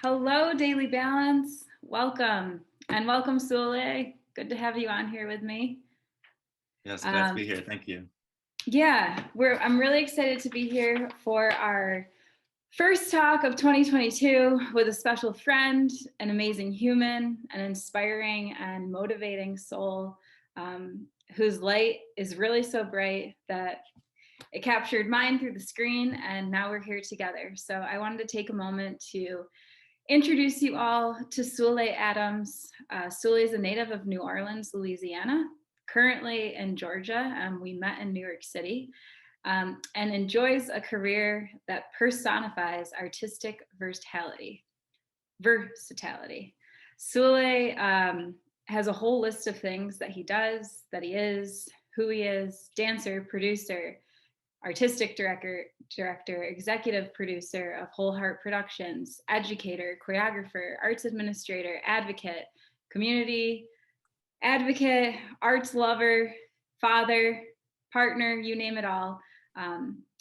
Hello, Daily Balance. Welcome. And welcome, Sule. Good to have you on here with me. Yes, glad to be here. Thank you. I'm really excited to be here for our first talk of 2022 with a special friend, an amazing human, an inspiring and motivating soul whose light is really so bright that it captured mine through the screen, and now we're here together. So I wanted to take a moment to introduce you all to Sulé Adams. Sulé is a native of New Orleans, Louisiana, currently in Georgia. We met in New York City, and enjoys a career that personifies artistic versatility. Sulé has a whole list of things that he does, that he is, who he is: dancer, producer, artistic director, executive producer of Whole Heart Productions, educator, choreographer, arts administrator, advocate, community advocate, arts lover, father, partner, you name it all.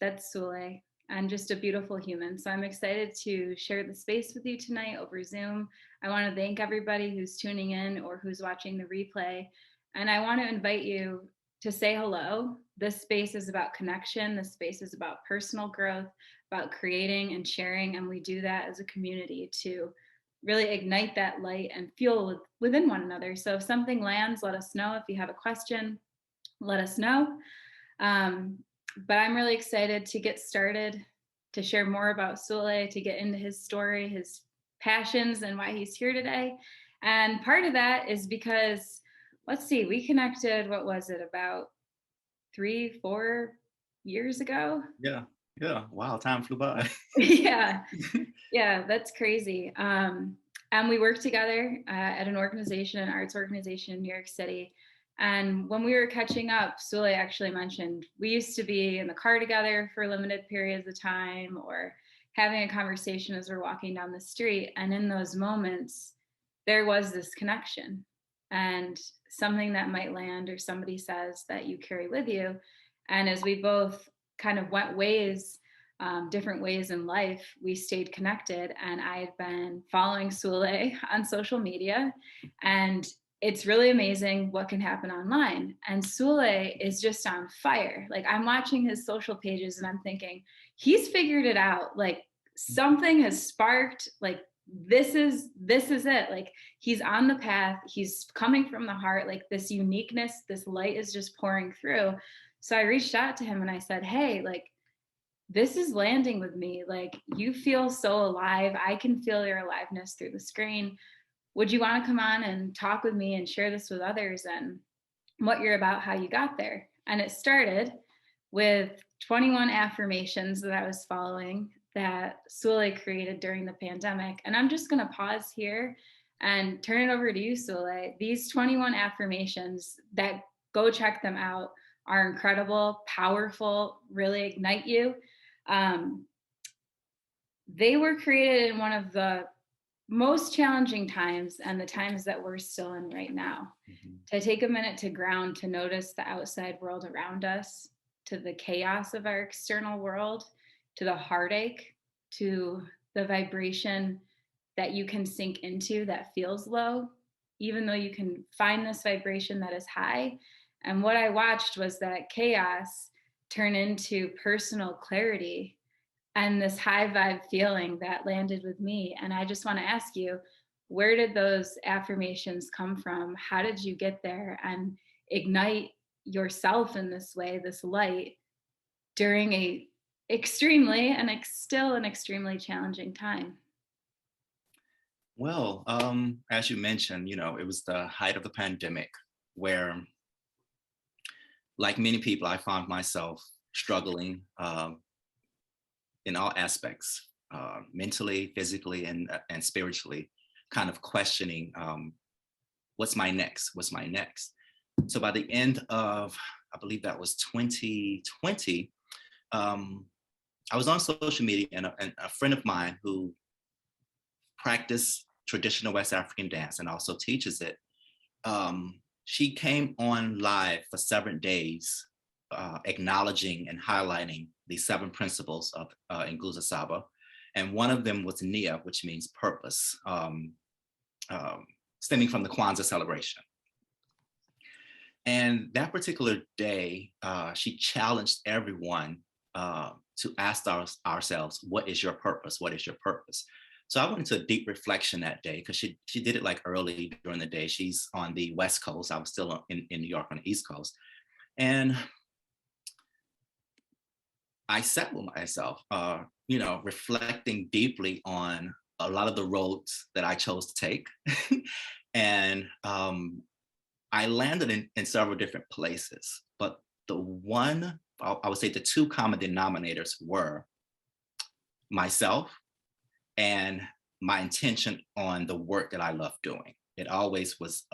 That's Sule, and just a beautiful human. So I'm excited to share the space with you tonight over Zoom. I want to thank everybody who's tuning in or who's watching the replay. And I want to invite you to say hello. This space is about connection. This space is about personal growth, about creating and sharing. And we do that as a community to really ignite that light and fuel within one another. So if something lands, let us know. If you have a question, let us know. But I'm really excited to get started, to share more about Sule, to get into his story, his passions, and why he's here today. And part of that is because, let's see, we connected, what was it, about 3-4 years ago? Yeah. Wow, time flew by. Yeah, that's crazy. And we worked together at an organization, an arts organization in New York City. And when we were catching up, Sule actually mentioned we used to be in the car together for limited periods of time, or having a conversation as we're walking down the street. And in those moments, there was this connection and something that might land, or somebody says that you carry with you. And as we both kind of went ways, different ways in life, we stayed connected. And I had been following Sule on social media, and it's really amazing what can happen online. And Sule is just on fire. Like, I'm watching his social pages and I'm thinking, he's figured it out. Like, something has sparked. Like, this is it. Like, he's on the path. He's coming from the heart. Like, this uniqueness, this light is just pouring through. So I reached out to him and I said, hey, like, this is landing with me. Like, you feel so alive. I can feel your aliveness through the screen. Would you want to come on and talk with me and share this with others, and what you're about, how you got there? And it started with 21 affirmations that I was following that Sule created during the pandemic. And I'm just going to pause here and turn it over to you, Sule. These 21 affirmations, that, go check them out, are incredible, powerful, really ignite you. They were created in one of the most challenging times, and the times that we're still in right now. To take a minute to ground, to notice the outside world around us, to the chaos of our external world, to the heartache, to the vibration that you can sink into that feels low, even though you can find this vibration that is high. And what I watched was that chaos turn into personal clarity and this high vibe feeling that landed with me. And I just want to ask you, where did those affirmations come from? How did you get there and ignite yourself in this way, this light, during a extremely, and still an extremely challenging time? Well, as you mentioned, it was the height of the pandemic where, like many people, I found myself struggling in all aspects, mentally, physically, and spiritually, kind of questioning, what's my next? So by the end of, I believe that was 2020, I was on social media, and a friend of mine who practiced traditional West African dance and also teaches it, she came on live for 7 days, acknowledging and highlighting the 7 principles of Nguza Saba. And one of them was Nia, which means purpose, stemming from the Kwanzaa celebration. And that particular day, she challenged everyone to ask ourselves, what is your purpose? What is your purpose? So I went into a deep reflection that day because she did it like early during the day. She's on the West Coast. I was still in New York on the East Coast. And I sat with myself, reflecting deeply on a lot of the roads that I chose to take. And I landed in several different places, but the one, I would say the two common denominators were myself and my intention on the work that I love doing. It always was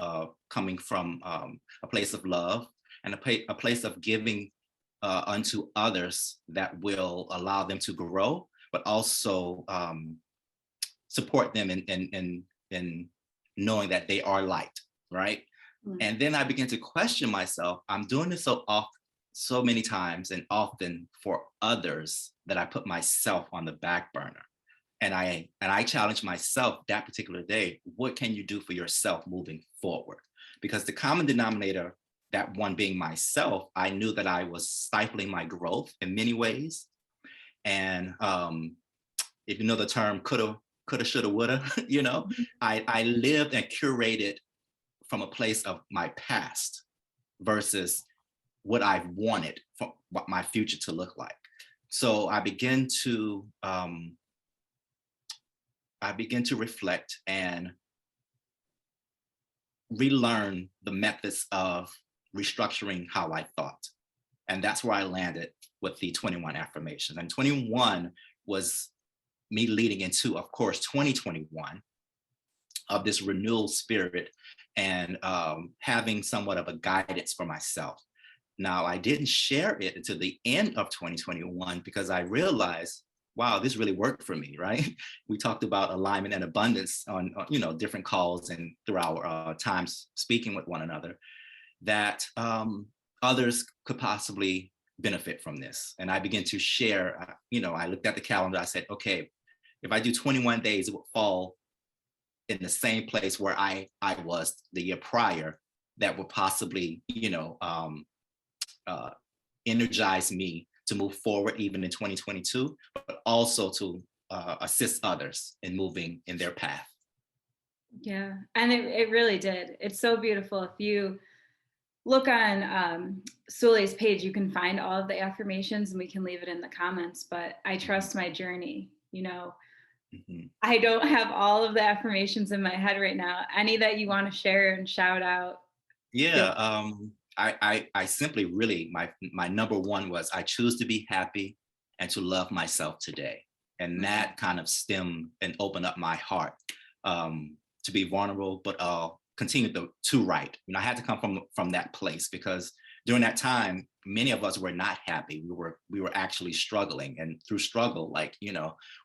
coming from a place of love and a place of giving unto others that will allow them to grow, but also support them in knowing that they are light, right? Mm-hmm. And then I began to question myself. I'm doing this so many times and often for others that I put myself on the back burner. And I challenged myself that particular day, what can you do for yourself moving forward? Because the common denominator, that one being myself, I knew that I was stifling my growth in many ways. And if you know the term coulda, shoulda, woulda, I lived and curated from a place of my past versus what I've wanted for what my future to look like. So I began to reflect and relearn the methods of restructuring how I thought. And that's where I landed with the 21 affirmations. And 21 was me leading into, of course, 2021 of this renewal spirit and having somewhat of a guidance for myself. Now, I didn't share it until the end of 2021 because I realized, wow, this really worked for me, right? We talked about alignment and abundance on different calls and through our times speaking with one another, that others could possibly benefit from this. And I began to share, I looked at the calendar, I said, okay, if I do 21 days, it would fall in the same place where I was the year prior, that would possibly, energize me to move forward even in 2022, but also to assist others in moving in their path. Yeah, and it really did. It's so beautiful. If you look on Sule's page, you can find all of the affirmations and we can leave it in the comments, but I trust my journey, Mm-hmm. I don't have all of the affirmations in my head right now. Any that you want to share and shout out? Yeah, I simply really, my number one was, I choose to be happy and to love myself today. And that kind of stemmed and opened up my heart to be vulnerable, but continue to write. I had to come from that place because during that time, many of us were not happy. We were actually struggling, and through struggle,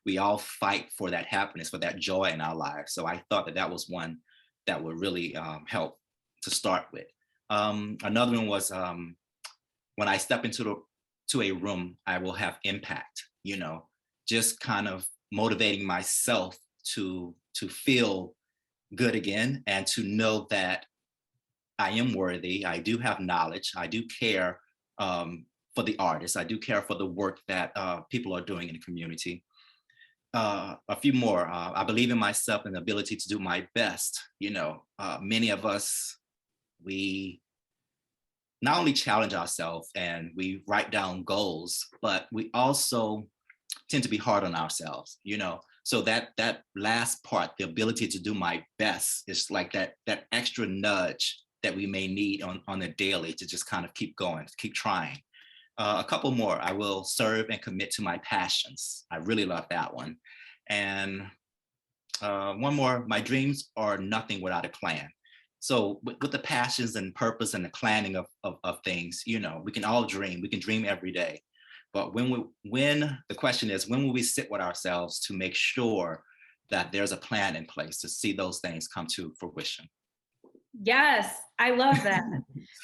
we all fight for that happiness, for that joy in our lives. So I thought that was one that would really help to start with. Another one was when I step into a room, I will have impact. Just kind of motivating myself to feel good again and to know that I am worthy. I do have knowledge. I do care for the artists. I do care for the work that people are doing in the community. A few more. I believe in myself and the ability to do my best. Many of us, we not only challenge ourselves and we write down goals, but we also tend to be hard on ourselves. So that last part, the ability to do my best, is like that extra nudge that we may need on a daily to just kind of keep going, keep trying. A couple more. I will serve and commit to my passions. I really love that one. And one more, my dreams are nothing without a plan. So with the passions and purpose and the planning of things, we can all dream. We can dream every day. But when the question is, when will we sit with ourselves to make sure that there's a plan in place to see those things come to fruition? Yes, I love that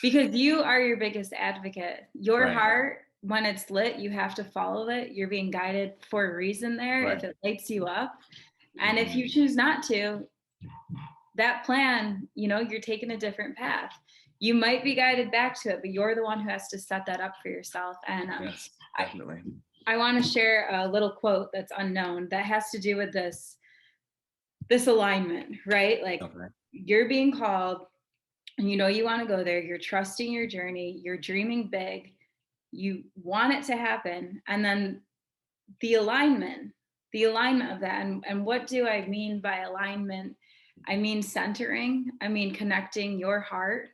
because you are your biggest advocate. Your heart when it's lit, you have to follow it. You're being guided for a reason there if it lights you up. And if you choose not to, that plan, you know, you're taking a different path. You might be guided back to it, but you're the one who has to set that up for yourself. And Yes, definitely. I want to share a little quote that's unknown that has to do with this alignment, right? Like you're being called and you know you want to go there, you're trusting your journey, you're dreaming big, you want it to happen. And then the alignment of that. And what do I mean by alignment? I mean centering, I mean connecting your heart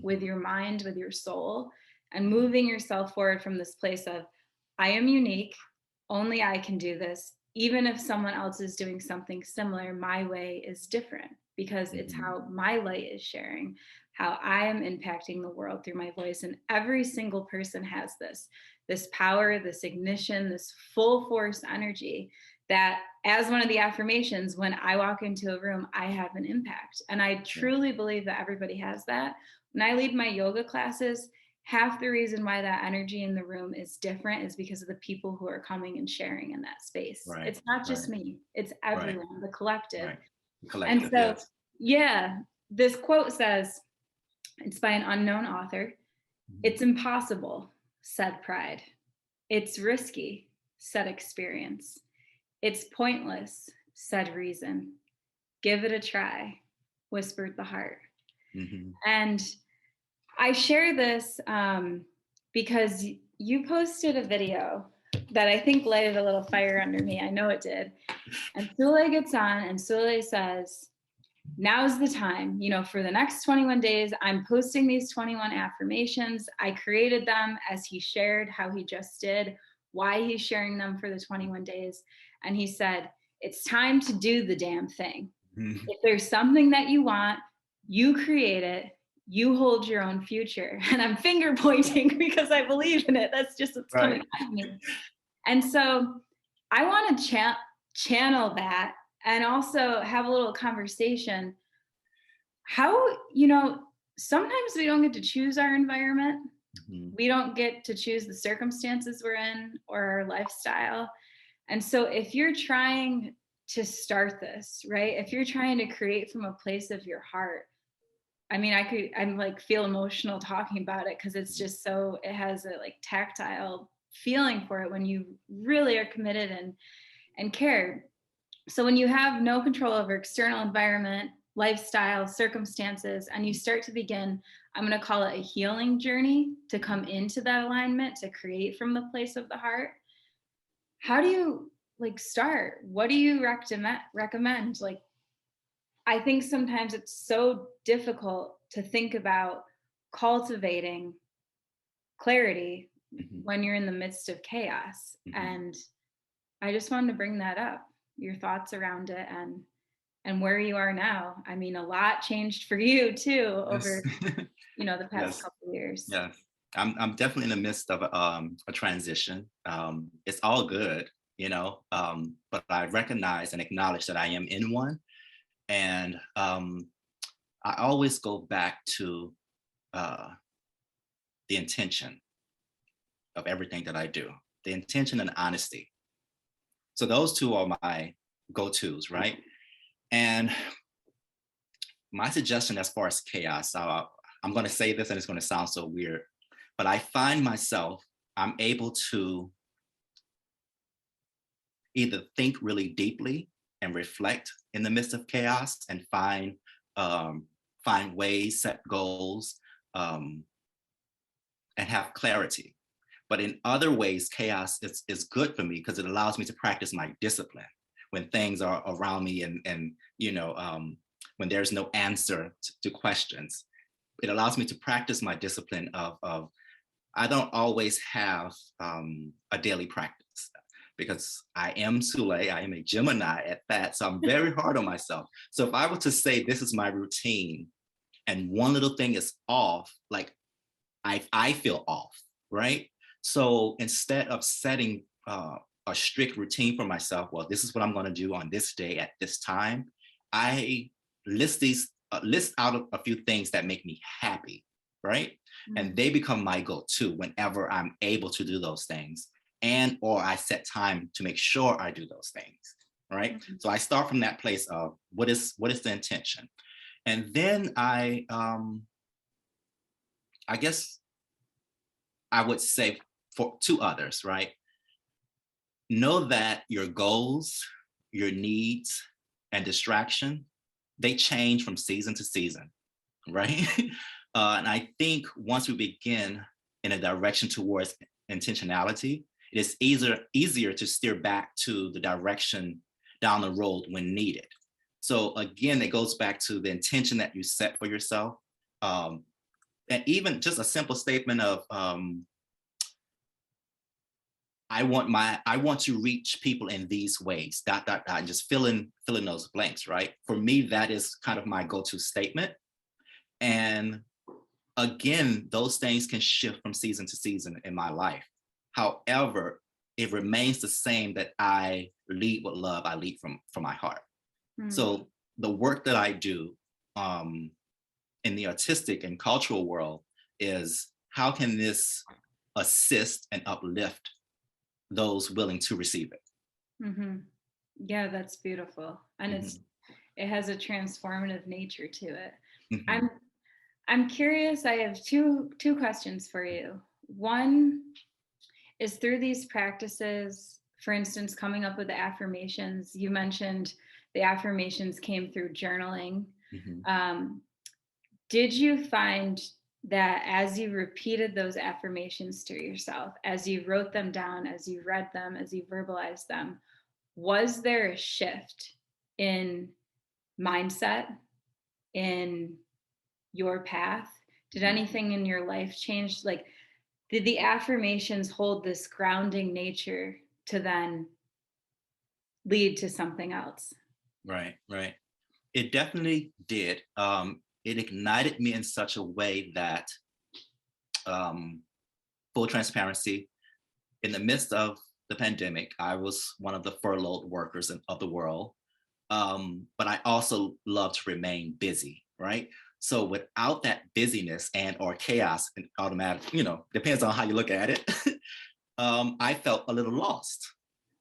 with your mind, with your soul, and moving yourself forward from this place of, I am unique, only I can do this. Even if someone else is doing something similar, my way is different because it's how my light is sharing, how I am impacting the world through my voice. And every single person has this power, this ignition, this full force energy that, as one of the affirmations, when I walk into a room, I have an impact. And I truly believe that everybody has that. When I lead my yoga classes, half the reason why that energy in the room is different is because of the people who are coming and sharing in that space. It's not just me, it's everyone, the collective. And so, this quote says, it's by an unknown author. It's impossible, said pride. It's risky, said experience. It's pointless, said reason. Give it a try, whispered the heart. And I share this because you posted a video that I think lighted a little fire under me. I know it did. And Sule gets on and Sule says, now's the time, you know, for the next 21 days, I'm posting these 21 affirmations. I created them as he shared how he just did, why he's sharing them for the 21 days. And he said, it's time to do the damn thing. If there's something that you want, you create it, you hold your own future. And I'm finger pointing because I believe in it. That's just what's coming out of me. And so I want to channel that and also have a little conversation. How, you know, sometimes we don't get to choose our environment. We don't get to choose the circumstances we're in or our lifestyle. And so if you're trying to start this, right, if you're trying to create from a place of your heart, I mean, I'm like feel emotional talking about it because it's just so, it has a like tactile feeling for it when you really are committed and care. So when you have no control over external environment, lifestyle, circumstances, and you start to begin, I'm going to call it a healing journey to come into that alignment, to create from the place of the heart. How do you like start? What do you recommend? Like, I think sometimes it's so difficult to think about cultivating clarity when you're in the midst of chaos. And I just wanted to bring that up, your thoughts around it and where you are now. I mean, a lot changed for you too over, you know, the past couple of years. Yeah, I'm definitely in the midst of a transition. It's all good, you know, but I recognize and acknowledge that I am in one. And I always go back to the intention of everything that I do, the intention and honesty. So those two are my go-tos, right? And my suggestion as far as chaos, I'm going to say this and it's going to sound so weird, but I find myself, I'm able to either think really deeply and reflect in the midst of chaos and find ways, set goals, and have clarity. But in other ways, chaos is good for me because it allows me to practice my discipline when things are around me and you know, when there's no answer to questions. It allows me to practice my discipline of I don't always have a daily practice because I am Sule, I am a Gemini at that. So I'm very hard on myself. So if I were to say this is my routine and one little thing is off, like I feel off, right? So instead of setting a strict routine for myself, well, this is what I'm going to do on this day at this time, I list out a few things that make me happy, right? And they become my go-to whenever I'm able to do those things, and or I set time to make sure I do those things, right? Mm-hmm. So I start from that place of what is the intention, and then I guess I would say for to others, right? Know that your goals, your needs, and distraction, they change from season to season, right? And I think once we begin in a direction towards intentionality, it is easier to steer back to the direction down the road when needed. So again, it goes back to the intention that you set for yourself. Um, and even just a simple statement of I want to reach people in these ways, dot, dot, dot, and just fill in those blanks, right? For me, that is kind of my go-to statement. And again, those things can shift from season to season in my life. However, it remains the same that I lead with love, I lead from my heart. Mm-hmm. So the work that I do in the artistic and cultural world is how can this assist and uplift those willing to receive it. Mm-hmm. Yeah, that's beautiful, and it has a transformative nature to it. Mm-hmm. I'm curious. I have two questions for you. One is, through these practices, for instance, coming up with the affirmations. You mentioned the affirmations came through journaling. Mm-hmm. Did you find that as you repeated those affirmations to yourself, as you wrote them down, as you read them, as you verbalized them, was there a shift in mindset, in your path? Did anything in your life change? Like, did the affirmations hold this grounding nature to then lead to something else? Right. It definitely did. It ignited me in such a way that, full transparency, in the midst of the pandemic, I was one of the furloughed workers of the world. But I also love to remain busy, right? So without that busyness and or chaos and automatic, depends on how you look at it, I felt a little lost.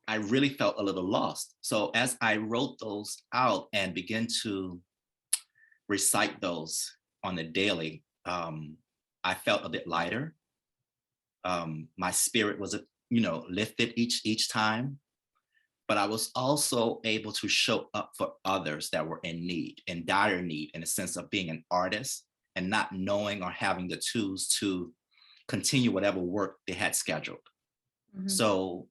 I really felt a little lost. So as I wrote those out and began to recite those on the daily, I felt a bit lighter. My spirit was, lifted each time. But I was also able to show up for others that were in dire need, in a sense of being an artist and not knowing or having the tools to continue whatever work they had scheduled. Mm-hmm. So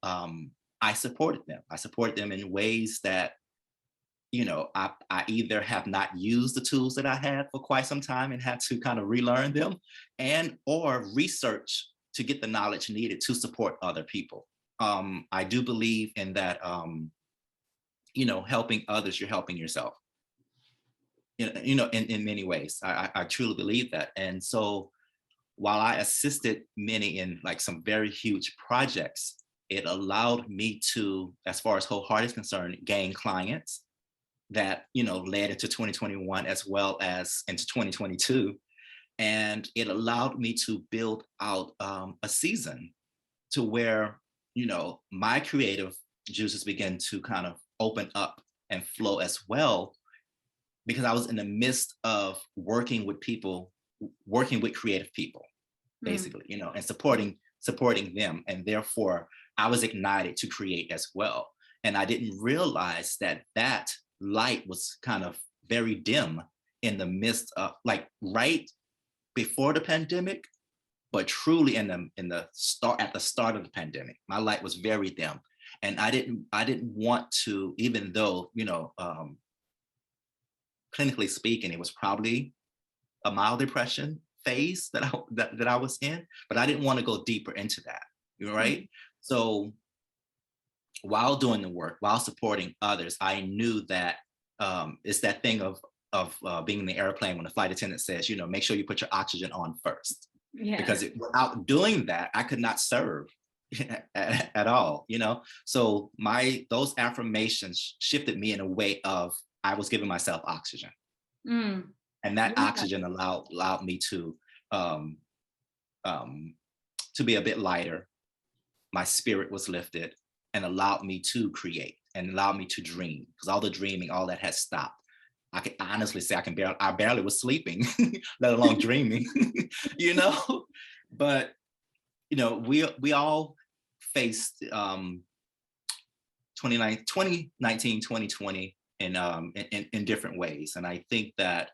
I supported them. I supported them in ways that, I either have not used the tools that I had for quite some time and had to kind of relearn them, and or research to get the knowledge needed to support other people. I do believe in that, helping others, you're helping yourself. In many ways, I truly believe that. And so while I assisted many in like some very huge projects, it allowed me to, as far as Wholehearted is concerned, gain clients that, led into 2021 as well as into 2022. And it allowed me to build out a season to where, my creative juices began to kind of open up and flow as well, because I was in the midst of working with creative people, basically, and supporting them. And therefore I was ignited to create as well. And I didn't realize that light was kind of very dim in the midst of, like, right before the pandemic, but truly at the start of the pandemic, my light was very dim. And I didn't want to, even though, clinically speaking, it was probably a mild depression phase that I was in, but I didn't want to go deeper into that, right? Mm-hmm. So while doing the work, while supporting others, I knew that it's that thing of being in the airplane when the flight attendant says, make sure you put your oxygen on first. Yeah. Because without doing that, I could not serve at all, So those affirmations shifted me in a way of, I was giving myself oxygen. And that oxygen allowed me to um, to be a bit lighter. My spirit was lifted and allowed me to create and allowed me to dream, because all the dreaming, all that had stopped. I can honestly say I barely was sleeping, let alone dreaming, you know. But you know, we all faced 2019, 2020 in different ways, and I think that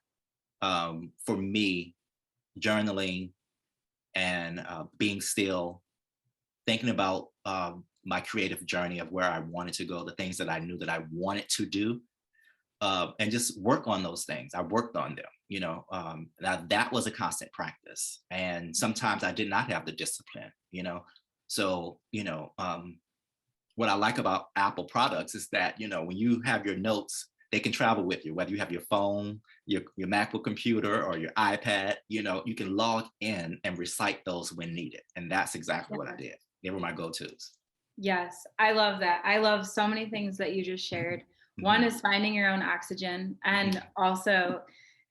for me, journaling and being still, thinking about my creative journey of where I wanted to go, the things that I knew that I wanted to do, and just work on those things. I worked on them, you know. That was a constant practice, and sometimes I did not have the discipline, you know. So, you know, what I like about Apple products is that, you know, when you have your notes, they can travel with you, whether you have your phone, your MacBook computer, or your iPad. You know, you can log in and recite those when needed, and that's exactly what I did. They were my go-tos. Yes, I love that. I love so many things that you just shared. One is finding your own oxygen. And also,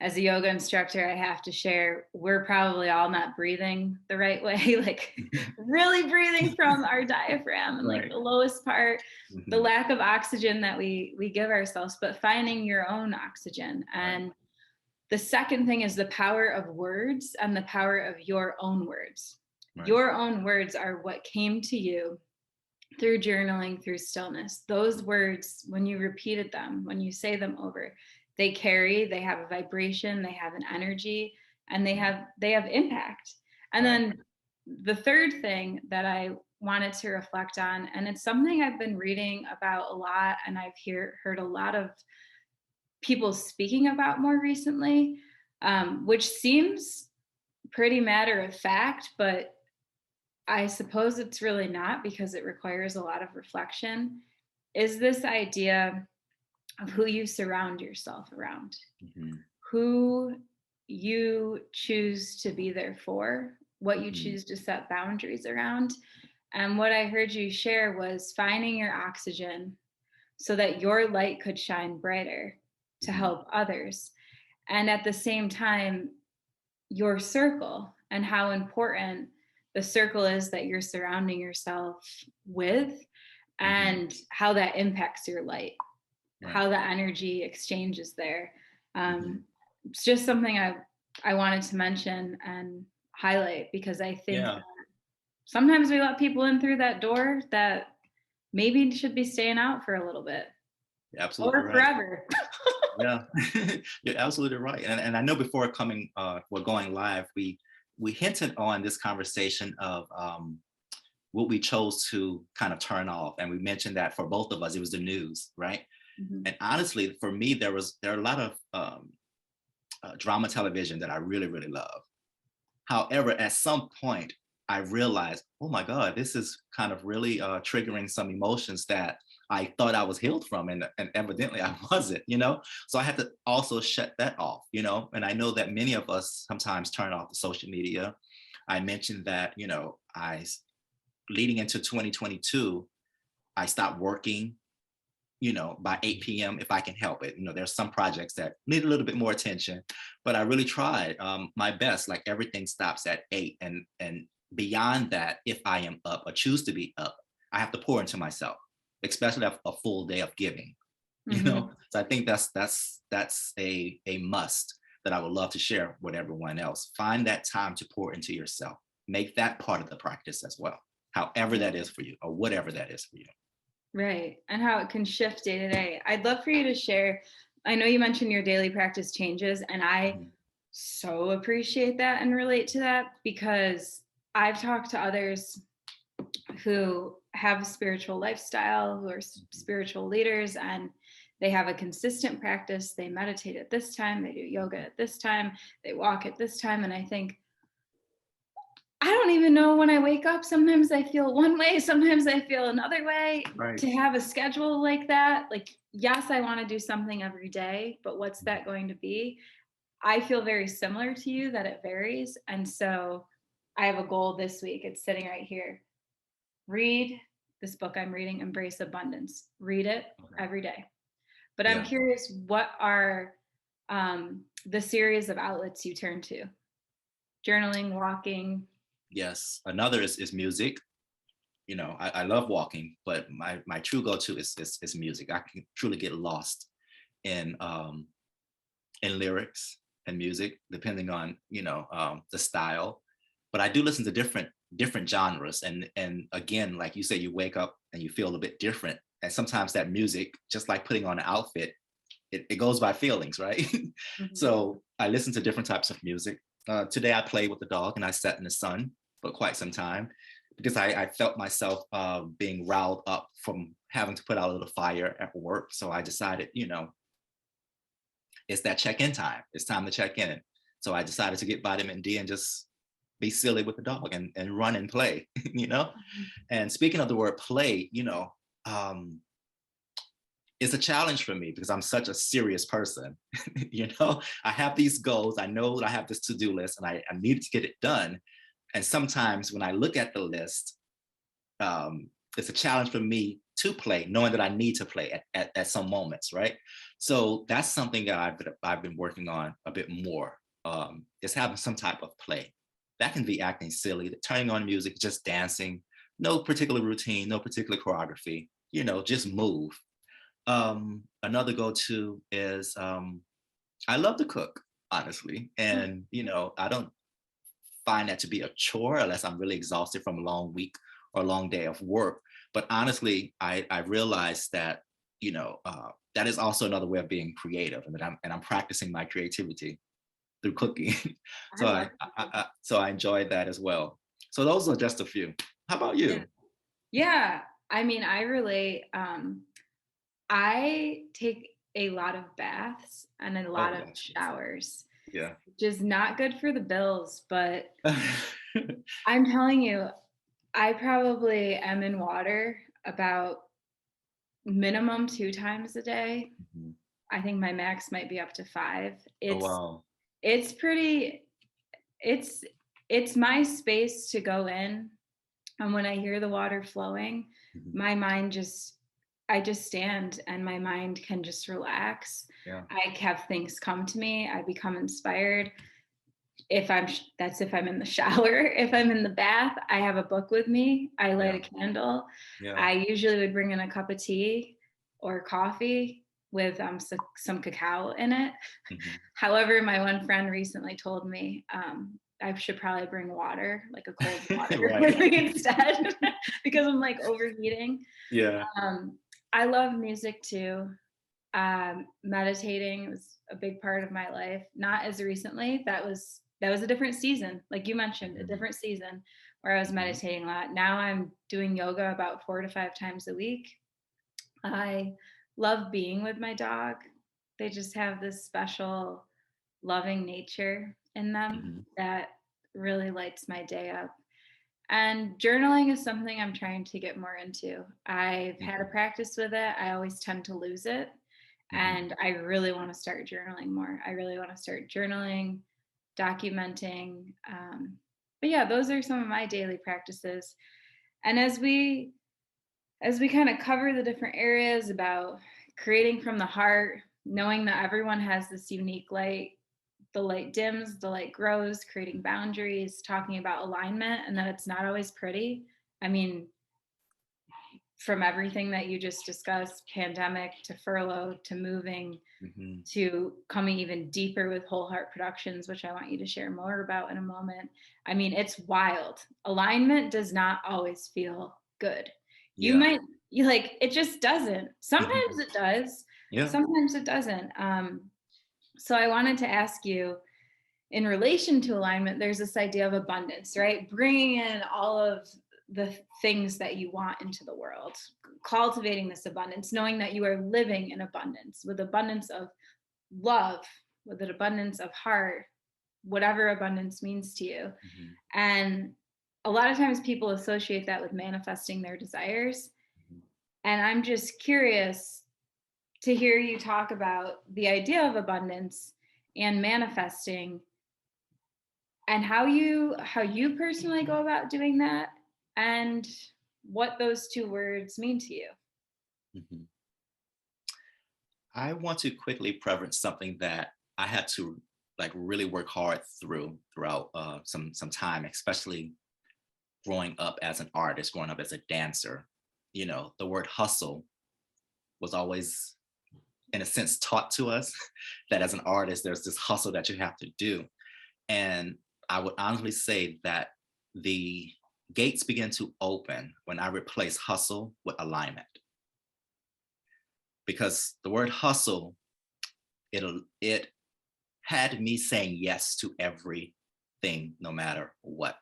as a yoga instructor, I have to share, we're probably all not breathing the right way, like really breathing from our diaphragm and like the lowest part, the lack of oxygen that we give ourselves, but finding your own oxygen. And the second thing is the power of words and the power of your own words. Your own words are what came to you through journaling, through stillness. Those words, when you repeated them, when you say them over, they have a vibration, they have an energy, and they have impact. And then the third thing that I wanted to reflect on, and it's something I've been reading about a lot, and I've heard a lot of people speaking about more recently, which seems pretty matter of fact, but I suppose it's really not, because it requires a lot of reflection, is this idea of who you surround yourself around, who you choose to be there for, what you choose to set boundaries around. And what I heard you share was finding your oxygen so that your light could shine brighter to help others. And at the same time, your circle, and how important the circle is that you're surrounding yourself with, and how that impacts your light, how the energy exchanges there. It's just something I wanted to mention and highlight, because I think that sometimes we let people in through that door that maybe should be staying out for a little bit. Absolutely or forever. Yeah, you're absolutely right. And I know before we're going live, we hinted on this conversation of what we chose to kind of turn off, and we mentioned that for both of us, it was the news, right? And honestly, for me, there are a lot of drama television that I really, really love. However, at some point, I realized, oh my God, this is kind of really triggering some emotions that I thought I was healed from, and evidently I wasn't, you know? So I had to also shut that off, you know? And I know that many of us sometimes turn off the social media. I mentioned that, you know, leading into 2022, I stopped working, you know, by 8 p.m. if I can help it. You know, there's some projects that need a little bit more attention, but I really tried my best. Like, everything stops at 8, and beyond that, if I am up or choose to be up, I have to pour into myself, especially a full day of giving. You know, so I think that's a must that I would love to share with everyone else. Find that time to pour into yourself. Make that part of the practice as well, however that is for you, or whatever that is for you. Right. And how it can shift day to day. I'd love for you to share. I know you mentioned your daily practice changes, and I so appreciate that and relate to that, because I've talked to others who have a spiritual lifestyle, who are spiritual leaders, and they have a consistent practice. They meditate at this time, they do yoga at this time, they walk at this time. And I think, I don't even know when I wake up. Sometimes I feel one way, sometimes I feel another way. Right. To have a schedule like that, like, yes, I want to do something every day, but what's that going to be? I feel very similar to you, that it varies. And so I have a goal this week. It's sitting right here. Read this book I'm reading, Embrace Abundance. Read it every day. But I'm curious, what are the series of outlets you turn to? journaling, walking. Yes. Another is music. You know, I love walking, but my true go-to is music. I can truly get lost in lyrics and music, depending on, you know, the style. But I do listen to different genres, and again, like you say, you wake up and you feel a bit different. And sometimes that music, just like putting on an outfit, it goes by feelings, right? Mhm. So I listen to different types of music. Today I played with the dog and I sat in the sun for quite some time because I felt myself being riled up from having to put out a little fire at work. So I decided, you know, it's that check-in time. It's time to check in. So I decided to get vitamin D and just be silly with the dog and run and play, you know? Mhm. And speaking of the word play, you know, it's a challenge for me because I'm such a serious person. You know, I have these goals. I know that I have this to-do list and I need to get it done. And sometimes when I look at the list, it's a challenge for me to play, knowing that I need to play at some moments, right? So that's something that I've been working on a bit more. Is having some type of play. That can be acting silly, turning on music, just dancing, no particular routine, no particular choreography, you know, just move. Another go-to is I love to cook, honestly. And, you know, I don't find that to be a chore unless I'm really exhausted from a long week or a long day of work. But honestly, I realized that, you know, that is also another way of being creative, and that I'm practicing my creativity through cooking. I So love cooking. so I enjoyed that as well. So those are just a few. How about Yeah. you? Yeah. I mean, I relate. I take a lot of baths and a Oh lot of gosh, yes. showers, Yeah. which is not good for the bills, but I'm telling you, I probably am in water about minimum 2 times a day. Mhm. I think my max might be up to five. Oh wow. It's pretty it's it's my space to go in, and when I hear the water flowing, Mhm. my mind just I just stand and my mind can just relax. Yeah. I have things come to me. I become inspired. If I'm That's if I'm in the shower. If I'm in the bath, I have a book with me. I light Yeah. a candle. Yeah. I usually would bring in a cup of tea or coffee with some cacao in it. Mhm. However, my one friend recently told me I should probably bring water, like a cold water with Right. me instead, because I'm like overheating. Yeah. Um, I love music too. Meditating was a big part of my life. Not as recently. That was a different season, like you mentioned, a Mhm. different season where I was Mhm. meditating a lot. Now I'm doing yoga about 4 to 5 times a week. I love being with my dog. They just have this special, loving nature in them Mhm. that really lights my day up. And journaling is something I'm trying to get more into. I've had a Mhm. practice with it. I always tend to lose it. Mhm. And I really want to start journaling more. I really want to start journaling, documenting. But yeah, those are some of my daily practices. And as we kind of cover the different areas about creating from the heart, knowing that everyone has this unique light, the light dims, the light grows, creating boundaries, talking about alignment, and that it's not always pretty. I mean, from everything that you just discussed, pandemic to furlough to moving Mhm. to coming even deeper with Whole Heart Productions, which I want you to share more about in a moment. I mean, it's wild. Alignment does not always feel good. You Yeah. might, you like, it just doesn't. Sometimes Mhm. it does, Yeah. sometimes it doesn't. So I wanted to ask you, in relation to alignment, there's this idea of abundance, right? Bringing in all of the things that you want into the world, cultivating this abundance, knowing that you are living in abundance, with abundance of love, with an abundance of heart, whatever abundance means to you. Mhm. And a lot of times people associate that with manifesting their desires. Mhm. And I'm just curious to hear you talk about the idea of abundance and manifesting, and how you personally go about doing that, and what those two words mean to you. Mhm. I want to quickly preference something that I had to like really work hard throughout some time, especially growing up as an artist, growing up as a dancer. You know, the word hustle was always, in a sense, taught to us that as an artist, there's this hustle that you have to do. And I would honestly say that the gates begin to open when I replace hustle with alignment. Because the word hustle, it had me saying yes to everything, no matter what.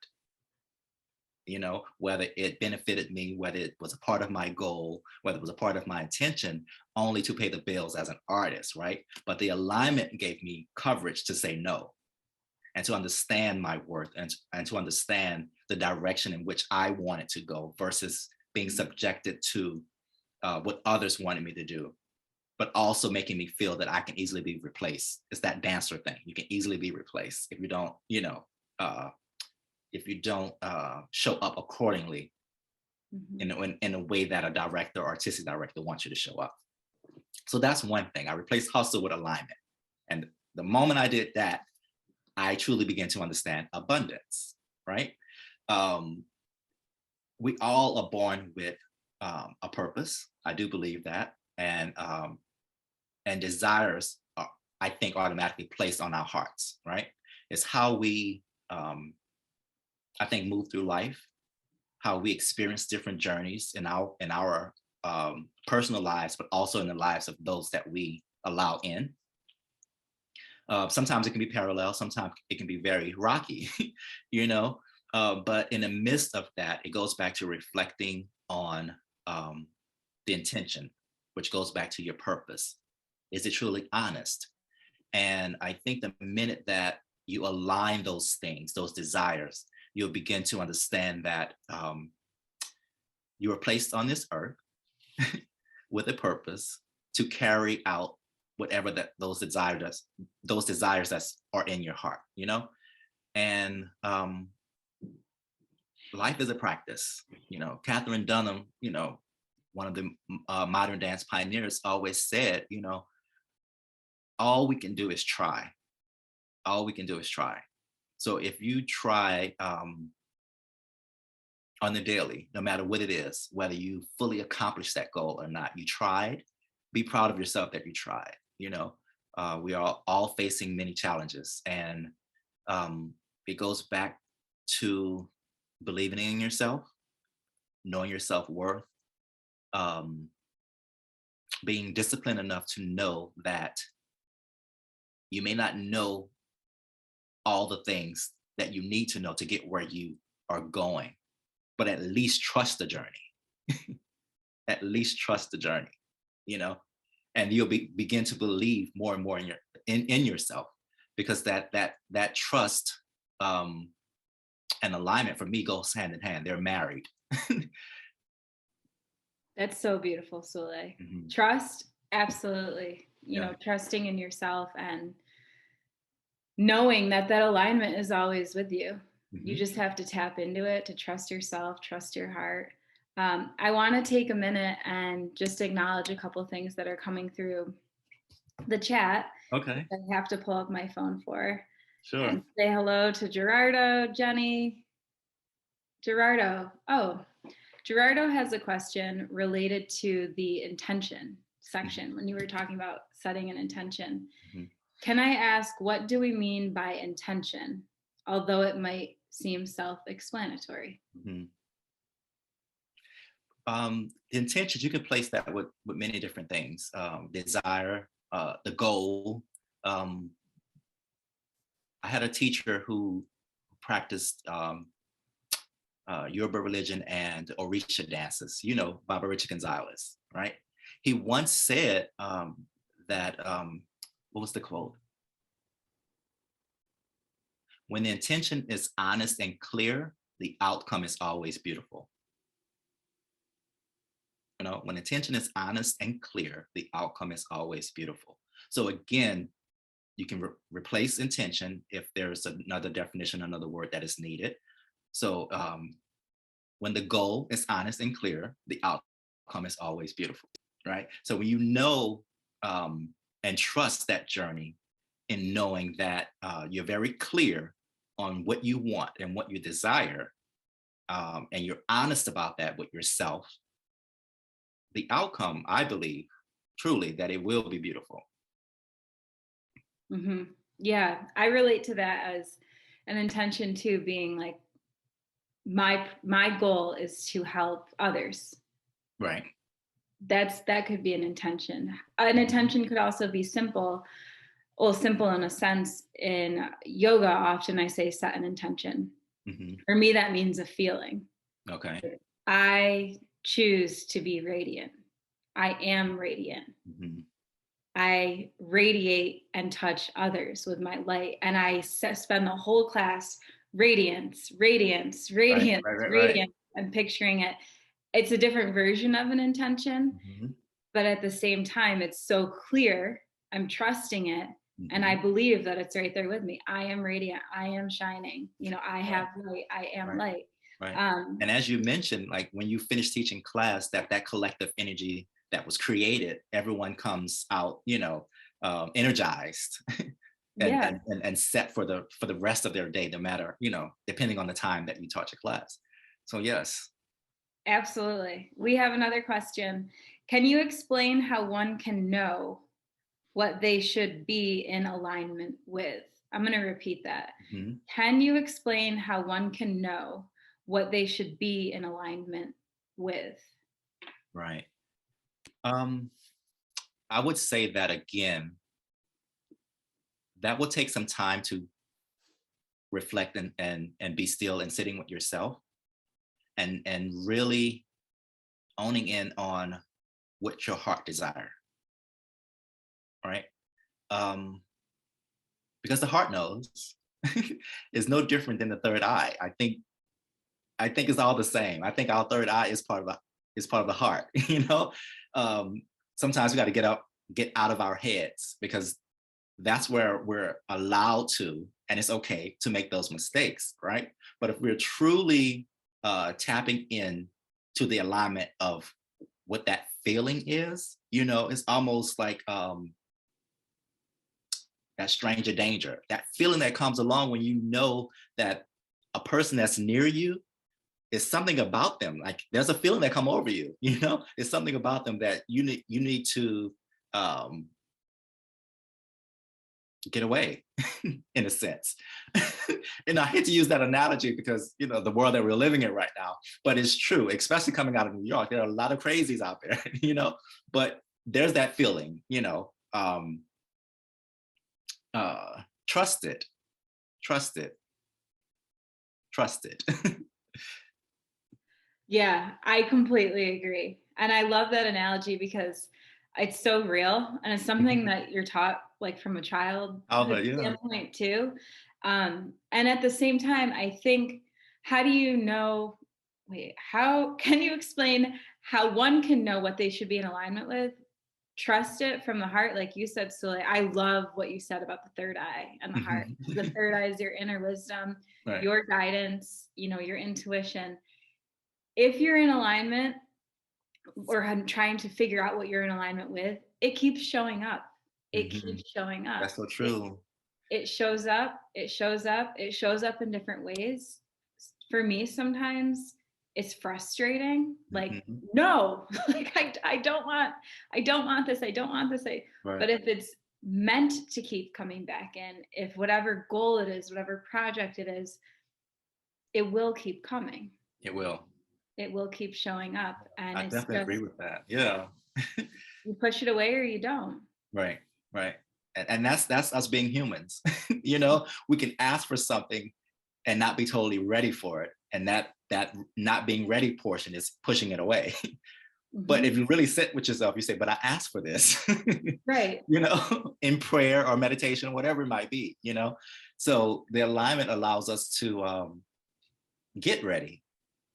You know, whether it benefited me, whether it was a part of my goal, whether it was a part of my intention, only to pay the bills as an artist, right? But the alignment gave me courage to say no and to understand my worth and to understand the direction in which I wanted to go versus being subjected to what others wanted me to do, but also making me feel that I can easily be replaced. It's that dancer thing. You can easily be replaced if you don't, show up accordingly in a way that a director or artistic director wants you to show up. So that's one thing. I replaced hustle with alignment. And the moment I did that, I truly began to understand abundance, right? We all are born with a purpose. I do believe that. And desires are, I think, automatically placed on our hearts, right? It's how we, I think, move through life, how we experience different journeys in our personal lives, but also in the lives of those that we allow in. Sometimes it can be parallel, sometimes it can be very rocky, but in the midst of that, it goes back to reflecting on the intention, which goes back to your purpose. Is it truly honest? And I think the minute that you align those things, those desires, you'll begin to understand that you were placed on this earth with a purpose to carry out whatever those desires that are in your heart, and life is a practice. Catherine Dunham, one of the modern dance pioneers, always said, all we can do is try. All we can do is try. So if you try on the daily, no matter what it is, whether you fully accomplish that goal or not, you tried, be proud of yourself that you tried. We are all facing many challenges, and it goes back to believing in yourself, knowing your self-worth, being disciplined enough to know that you may not know all the things that you need to know to get where you are going, but at least trust the journey. At least trust the journey, and you'll begin to believe more and more in yourself, because that trust and alignment, for me, goes hand in hand. They're married. That's so beautiful, Sule. Mm-hmm. Trust, absolutely. Trusting in yourself and knowing that alignment is always with you. Mm-hmm. You just have to tap into it, to trust yourself, trust your heart. I want to take a minute and just acknowledge a couple of things that are coming through the chat. Okay. I have to pull up my phone for. Sure. And say hello to Gerardo, Jenny. Gerardo. Oh, Gerardo has a question related to the intention section, when you were talking about setting an intention. Mm-hmm. Can I ask, what do we mean by intention, although it might seem self-explanatory? Mm-hmm. Intentions, you can place that with many different things. Desire, the goal. I had a teacher who practiced Yoruba religion and Orisha dances, Baba Richard Gonzalez, right? He once said that, what was the quote? When the intention is honest and clear, the outcome is always beautiful. When intention is honest and clear, the outcome is always beautiful. So again, you can replace intention if there's another definition, another word that is needed. So when the goal is honest and clear, the outcome is always beautiful, right? So when and trust that journey, in knowing that you're very clear on what you want and what you desire, and you're honest about that with yourself, the outcome, I believe, truly, that it will be beautiful. Hmm. Yeah, I relate to that as an intention too, being like my goal is to help others. Right. That could be an intention. An intention could also be simple. Well, simple in a sense. In yoga, often I say set an intention. Hmm. For me, that means a feeling. Okay. I choose to be radiant. I am radiant. Hmm. I radiate and touch others with my light. And I spend the whole class radiance, radiance, Right, radiance, right, right, right. radiance. I'm picturing it. It's a different version of an intention, Hmm. but at the same time, it's so clear. I'm trusting it. And I Hmm. believe that it's right there with me. I am radiant. I am shining. I Right, have light. I am right, light. right. Um, And as you mentioned, like when you finish teaching class, that collective energy that was created, everyone comes out, energized and, yeah, and set for the rest of their day, no matter, depending on the time that you taught your class. So yes. absolutely. We have another question. Can you explain how one can know what they should be in alignment with? I'm going to repeat that. Mhm. Can you explain how one can know what they should be in alignment with? Right. Um, I would say that again, that will take some time to reflect and be still and sitting with yourself and really owning in on what your heart desire. Right. Um, because the heart knows is no different than the third eye. I think it's all the same. I think our third eye is part of the heart. Um, Sometimes we got to get out of our heads because that's where we're allowed to, and it's okay to make those mistakes, right? But if we're truly tapping in to the alignment of what that feeling is, it's almost like that stranger danger, that feeling that comes along when you know that a person that's near you is something about them. Like there's a feeling that come over you, it's something about them that you need to um, get away in a sense. And I hate to use that analogy because the world that we're living in right now, but it's true, especially coming out of New York. There are a lot of crazies out there, but there's that feeling, trust it, trust it, trust it. Yeah, I completely agree. And I love that analogy because it's so real and it's something that you're taught like from a childhood Albert, yeah. standpoint too. And at the same time, I think, how do you know, wait, how can you explain how one can know what they should be in alignment with? Trust it from the heart, like you said, Sule. I love what you said about the third eye and the heart. The third eye is your inner wisdom, Right. your guidance, your intuition. If you're in alignment or I'm trying to figure out what you're in alignment with, it keeps showing up. It Mhm. keeps showing up. That's so true. It shows up, it shows up, it shows up in different ways. For me, sometimes it's frustrating. Like, Mhm. no, like I don't want this, I don't want this. Right. But if it's meant to keep coming back in, if whatever goal it is, whatever project it is, it will keep coming. It will. It will keep showing up. And I it's definitely agree just, with that. Yeah. you push it away or you don't. Right. Right. And that's us being humans. We can ask for something and not be totally ready for it. And that not being ready portion is pushing it away. But Mhm. if you really sit with yourself, you say, but I asked for this, Right. in prayer or meditation, whatever it might be. So the alignment allows us to get ready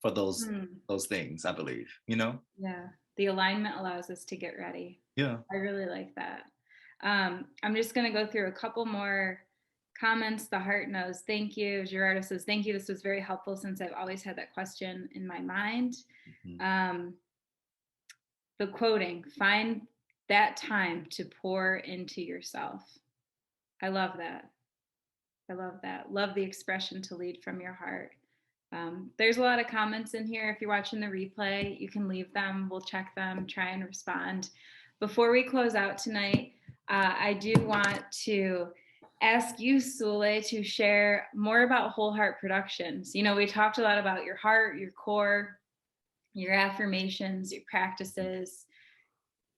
for those Hmm. those things, I believe. Yeah. The alignment allows us to get ready. Yeah. I really like that. I'm just going to go through a couple more comments. The heart knows. Thank you. Gerardo says, thank you. This was very helpful since I've always had that question in my mind. Mhm. Um, the quoting, find that time to pour into yourself. I love that. I love that. Love the expression to lead from your heart. There's a lot of comments in here. If you're watching the replay, you can leave them. We'll check them, try and respond. Before we close out tonight, I do want to ask you, Sule, to share more about Whole Heart Productions. You know, we talked a lot about your heart, your core, your affirmations, your practices,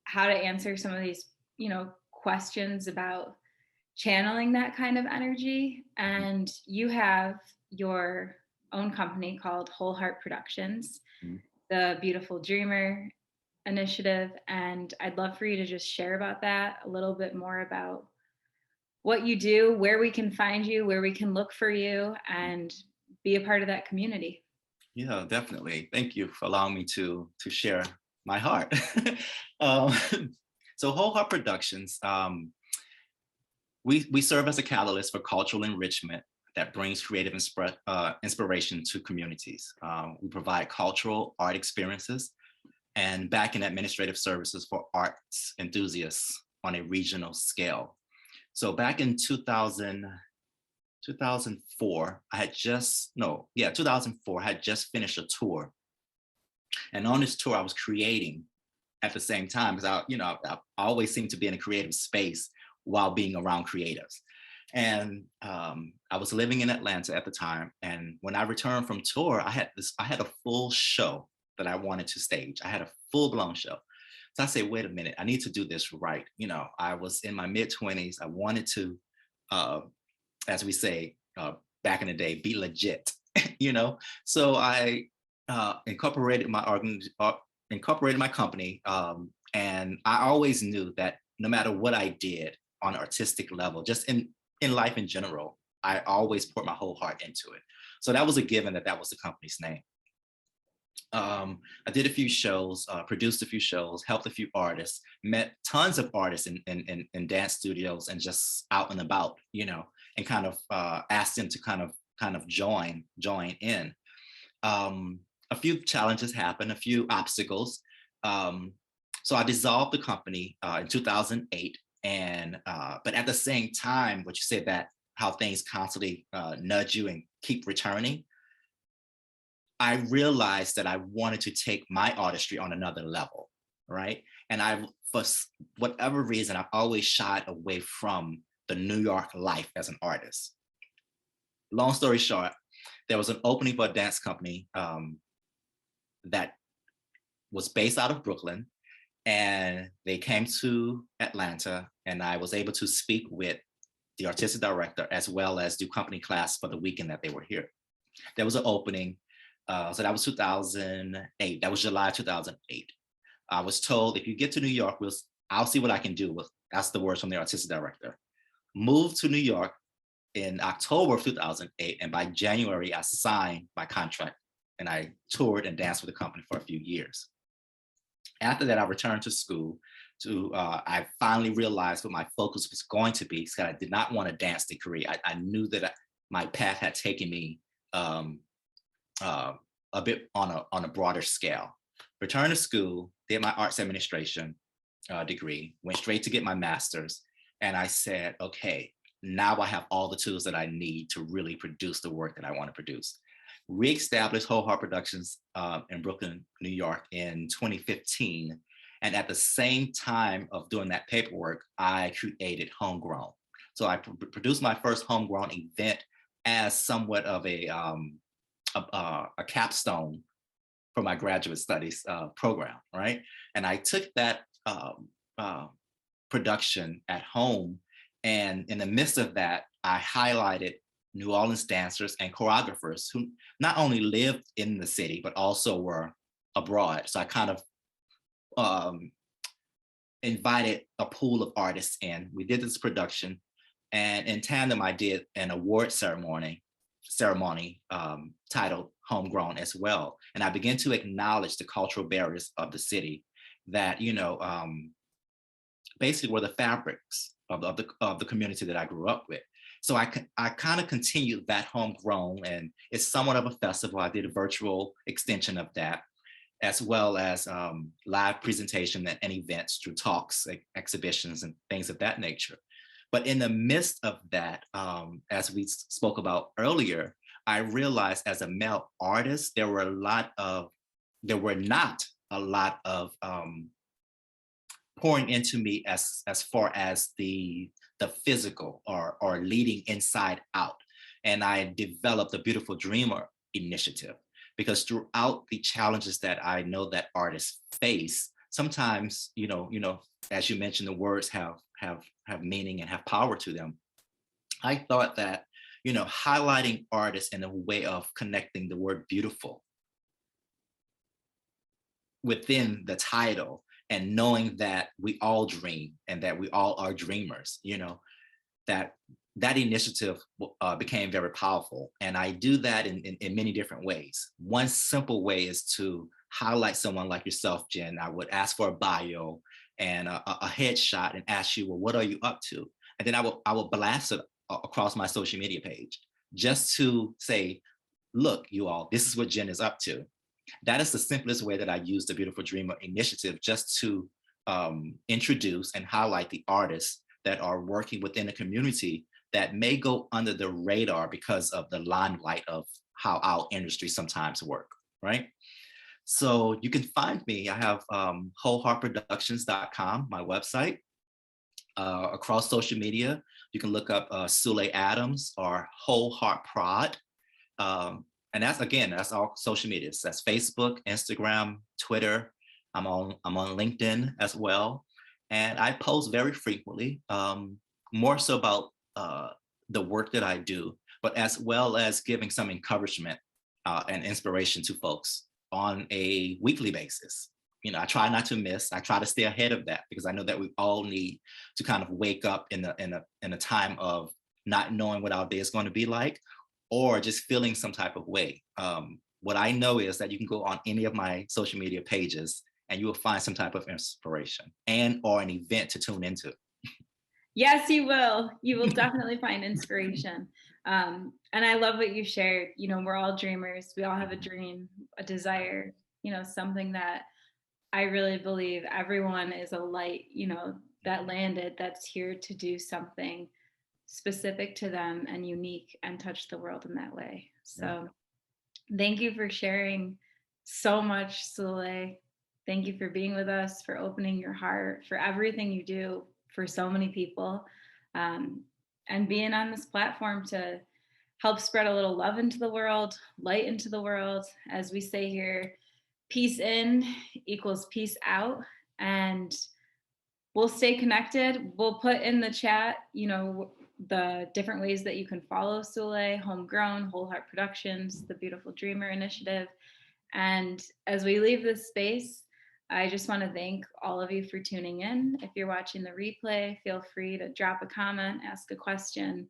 how to answer some of these, you know, questions about channeling that kind of energy. And you have your own company called Whole Heart Productions, Mm-hmm. the Beautiful Dreamer initiative. And I'd love for you to just share about that, a little bit more about what you do, where we can find you, where we can look for you, and be a part of that community. Yeah, definitely. Thank you for allowing me to share my heart. um, so Whole Heart Productions, we serve as a catalyst for cultural enrichment that brings creative inspiration to communities. We provide cultural art experiences and back-end administrative services for arts enthusiasts on a regional scale. So back in 2004, 2004, I had just finished a tour. And on this tour, I was creating at the same time because I always seem to be in a creative space while being around creatives. And I was living in Atlanta at the time. And when I returned from tour, I had a full show that I wanted to stage. I had a full-blown show. So I said, wait a minute, I need to do this right. You know, I was in my mid-20s. I wanted to, as we say back in the day, be legit, you know? So I incorporated my company. And I always knew that no matter what I did on an artistic level, just in life in general, I always poured my whole heart into it. So that was a given that was the company's name. I did a few shows, produced a few shows, helped a few artists, met tons of artists in dance studios and just out and about, you know, and kind of asked them to kind of join in. A few challenges happened, a few obstacles. So I dissolved the company in 2008. And but at the same time, what you said, that how things constantly nudge you and keep returning, I realized that I wanted to take my artistry on another level, right? And for whatever reason, I've always shied away from the New York life as an artist. Long story short, there was an opening for a dance company that was based out of Brooklyn, and they came to Atlanta, and I was able to speak with the artistic director as well as do company class for the weekend that they were here. There was an opening. So that was 2008. That was July 2008. I was told, if you get to New York, I'll see what I can do. That's the words from the artistic director. Moved to New York in October of 2008. And by January, I signed my contract and I toured and danced with the company for a few years. After that, I returned to school. I finally realized what my focus was going to be, because I did not want a dance degree. I knew that my path had taken me a bit on a broader scale. Returned to school, did my arts administration degree, went straight to get my master's. And I said, okay, now I have all the tools that I need to really produce the work that I want to produce. Reestablished Whole Heart Productions in Brooklyn, New York in 2015. And at the same time of doing that paperwork, I created Homegrown. So I produced my first homegrown event as somewhat of a capstone for my graduate studies program, right? And I took that production at home, and in the midst of that, I highlighted New Orleans dancers and choreographers who not only lived in the city, but also were abroad. So I kind of invited a pool of artists in. We did this production, and in tandem, I did an award ceremony titled Homegrown as well. And I began to acknowledge the cultural barriers of the city that, you know, basically were the fabrics of the community that I grew up with. So I kind of continued that Homegrown, and it's somewhat of a festival. I did a virtual extension of that, as well as live presentation and events through talks, exhibitions, and things of that nature. But in the midst of that, as we spoke about earlier, I realized as a male artist, there were not a lot of pouring into me as far as the physical or leading inside out. And I developed the Beautiful Dreamer initiative because throughout the challenges that I know that artists face, sometimes, as you mentioned, the words have meaning and have power to them. I thought that, highlighting artists in a way of connecting the word beautiful within the title and knowing that we all dream and that we all are dreamers, that initiative became very powerful. And I do that in many different ways. One simple way is to highlight someone like yourself, Jen. I would ask for a bio and a headshot and ask you, well, what are you up to? And then I will blast it across my social media page just to say, look, you all, this is what Jen is up to. That is the simplest way that I use the Beautiful Dreamer initiative, just to introduce and highlight the artists that are working within the community that may go under the radar because of the limelight of how our industry sometimes work, right? So you can find me. I have wholeheartproductions.com, my website. Across social media, you can look up Sulé Adams or Whole Heart Prod. And that's all social media. That's Facebook, Instagram, Twitter. I'm on LinkedIn as well. And I post very frequently, more so about the work that I do, but as well as giving some encouragement and inspiration to folks on a weekly basis. I try not to miss. I try to stay ahead of that because I know that we all need to kind of wake up in a time of not knowing what our day is going to be like, or just feeling some type of way. What I know is that you can go on any of my social media pages and you will find some type of inspiration and or an event to tune into. Yes, you will. You will definitely find inspiration. And I love what you shared. We're all dreamers. We all have a dream, a desire, something that I really believe everyone is a light, that landed, that's here to do something specific to them and unique and touch the world in that way. So thank you for sharing so much, Sule. Thank you for being with us, for opening your heart, for everything you do for so many people, and being on this platform to help spread a little love into the world, light into the world. As we say here, peace in equals peace out. And we'll stay connected. We'll put in the chat, the different ways that you can follow Sule, Homegrown, Whole Heart Productions, the Beautiful Dreamer Initiative. And as we leave this space, I just want to thank all of you for tuning in. If you're watching the replay, feel free to drop a comment, ask a question.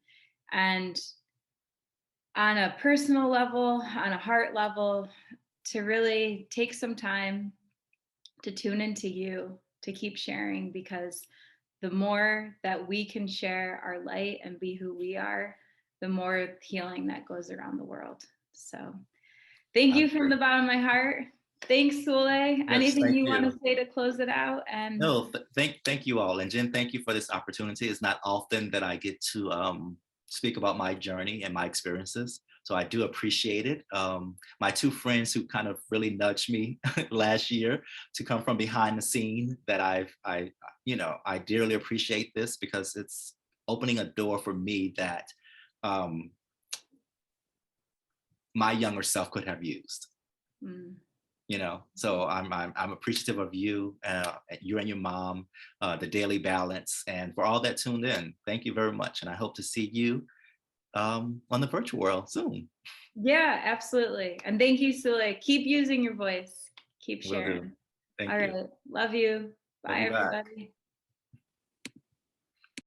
And on a personal level, on a heart level, to really take some time to tune into you, to keep sharing, because the more that we can share our light and be who we are, the more healing that goes around the world. So thank you from the bottom of my heart. Thanks, Sule. Yes, anything you want to say to close it out? And no, thank you all. And Jen, thank you for this opportunity. It's not often that I get to speak about my journey and my experiences. So I do appreciate it. My two friends who kind of really nudged me last year to come from behind the scene, that I dearly appreciate this because it's opening a door for me that my younger self could have used. So I'm appreciative of you, you and your mom, the Daily Balance, and for all that tuned in. Thank you very much, and I hope to see you on the virtual world soon. Yeah, absolutely. And thank you, Sule. Keep using your voice. Keep sharing. Thank all you. Right. Love you. Bye, everybody.